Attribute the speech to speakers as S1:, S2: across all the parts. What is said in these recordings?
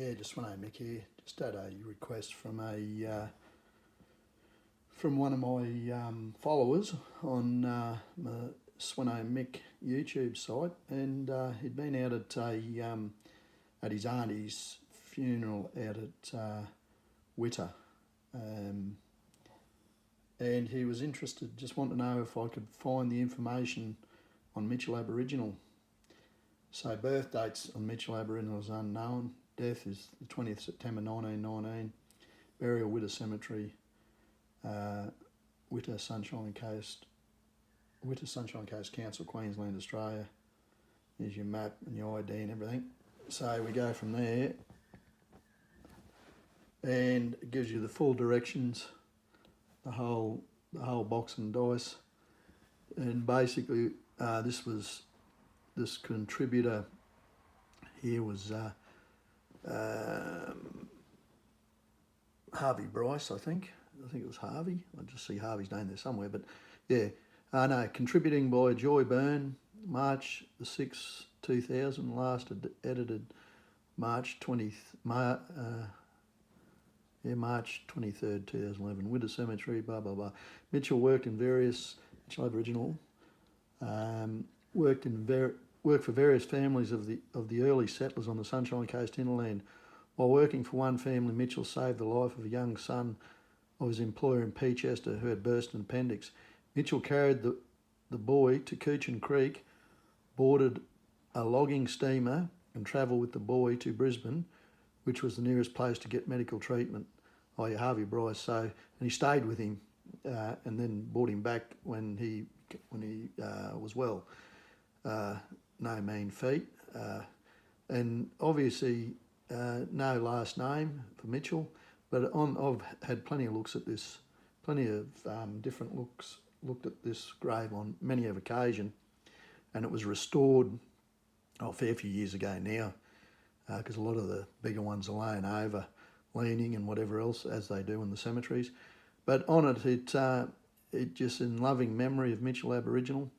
S1: Yeah, just one Mick here. Just had a request from from one of my followers on my Swano Mick YouTube site, and he'd been out at his auntie's funeral out at Witta, and he was interested. Just wanted to know if I could find the information on Mitchell Aboriginal. So birth dates on Mitchell Aboriginal is unknown. Death is the 20th September 1919. Burial Witta Cemetery, Witta Sunshine Coast Council, Queensland, Australia. Here's your map and your ID and everything. So we go from there, and it gives you the full directions, the whole box and dice. And basically, this contributor here was Harvey Bryce, I think it was Harvey. I just see Harvey's name there somewhere, but yeah. No, contributing by Joy Byrne, March the 6th, 2000, last edited March 23rd, 2011, Witta Cemetery, blah, blah, blah. Mitchell worked Mitchell Aboriginal, worked for various families of the early settlers on the Sunshine Coast hinterland. While working for one family, Mitchell saved the life of a young son of his employer in Peachester who had burst an appendix. Mitchell carried the boy to Coochin Creek, boarded a logging steamer and travelled with the boy to Brisbane, which was the nearest place to get medical treatment. Oh, Harvey Bryce. So, and he stayed with him and then brought him back when he was well. No mean feat. And obviously no last name for Mitchell, but I've had plenty of looks at this, plenty of different looked at this grave on many of occasion, and it was restored a fair few years ago now, because a lot of the bigger ones are laying over, leaning and whatever else, as they do in the cemeteries. But on it just in loving memory of Mitchell Aboriginal,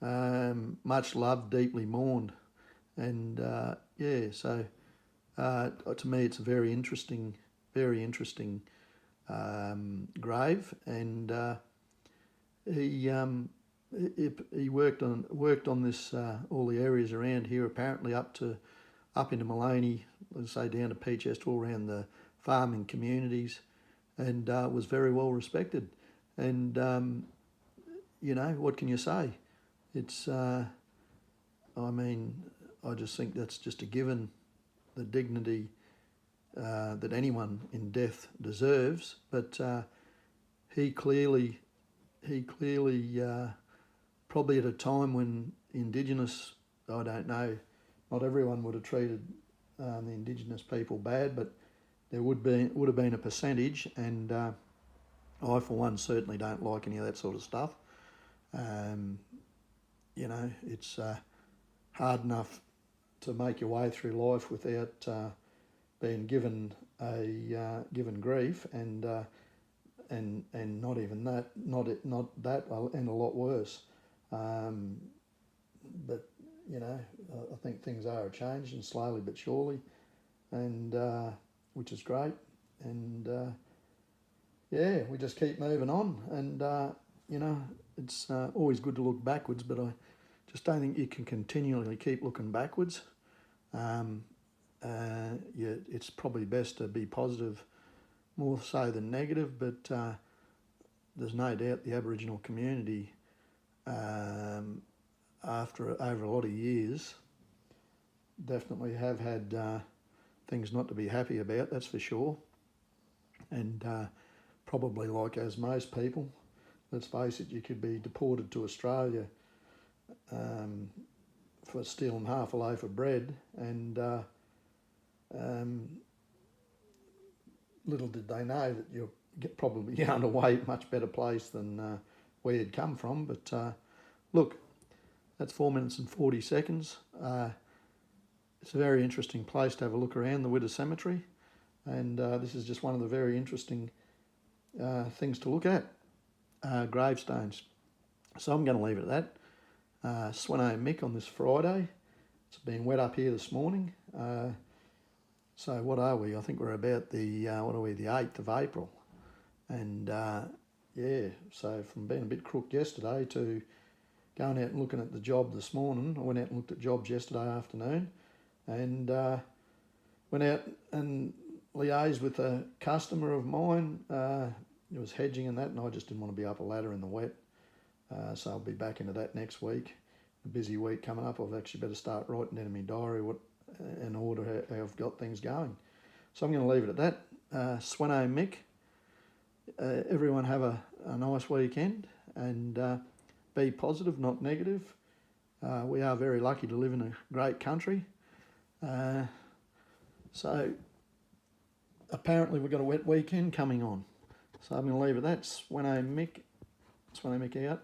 S1: much loved, deeply mourned, and yeah. So to me, it's a very interesting grave, and he worked on this all the areas around here, apparently up into Maloney, let's say down to Peachester, all around the farming communities, and was very well respected. And what can you say? It's I just think that's just a given, the dignity that anyone in death deserves. But he clearly, probably at a time when Indigenous, I don't know, not everyone would have treated the Indigenous people bad, but there would have been a percentage, and I, for one, certainly don't like any of that sort of stuff. It's hard enough to make your way through life without being given grief, and not even that, not that, and a lot worse. But I think things are changing slowly but surely, and which is great. And yeah, we just keep moving on, and it's always good to look backwards, but I just don't think you can continually keep looking backwards. It's probably best to be positive more so than negative, but there's no doubt the Aboriginal community, over a lot of years, definitely have had things not to be happy about, that's for sure. And probably, like as most people, let's face it, you could be deported to Australia for stealing half a loaf of bread, and little did they know that you're probably going away a much better place than where you'd come from. But look, that's 4 minutes and 40 seconds. It's a very interesting place to have a look around, the Witta Cemetery, and this is just one of the very interesting things to look at, gravestones. So I'm going to leave it at that. Swano Mick on this Friday. It's been wet up here this morning. So what are we? I think we're about the, what are we, the 8th of April. And yeah, so from being a bit crooked yesterday to going out and looking at the job this morning, I went out and looked at jobs yesterday afternoon and went out and liaised with a customer of mine. It was hedging and that, and I just didn't want to be up a ladder in the wet. So I'll be back into that next week. A busy week coming up. I've actually better start writing down in my diary what in order how I've got things going. So I'm going to leave it at that. Sweno Mick, everyone have a nice weekend and be positive, not negative. We are very lucky to live in a great country. So apparently we've got a wet weekend coming on. So I'm going to leave it at that. Sweno Mick out.